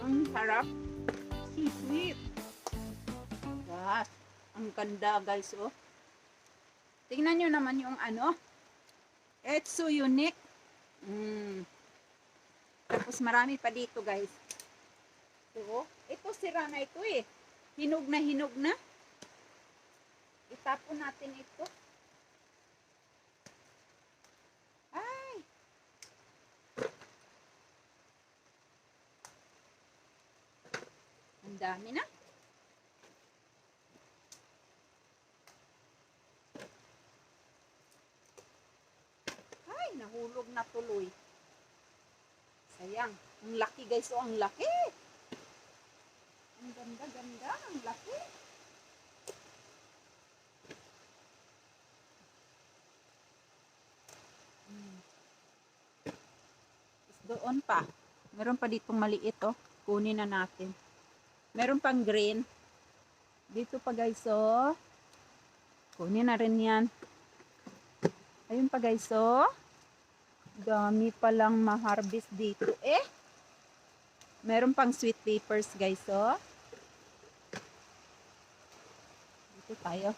Ang sarap. Sweet. Gosh, ang ganda guys, oh. Tingnan nyo naman yung ano. It's so unique. Tapos marami pa dito guys. So, ito sira na ito eh. Hinog na. Itapon natin ito. Ay! Ang dami na. Ay, nahulog na tuloy. Sayang. Ang laki guys, oh, ang laki. Ang ganda, ang laki. Doon pa. Meron pa ditong maliit, oh. Kunin na natin. Meron pang green. Dito pa guys, oh. Kunin na rin yan. Ayun pa guys, oh. Dami palang ma-harvest dito, eh. Meron pang sweet papers guys, oh. Dito tayo.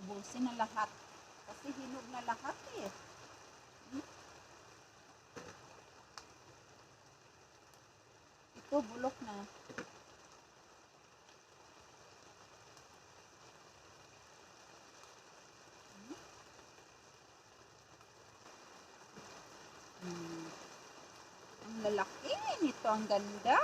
Ubusin na lahat. Kasi hinog na lahat eh. Ito bulok na. Ang lalaki nito. Ang ganda.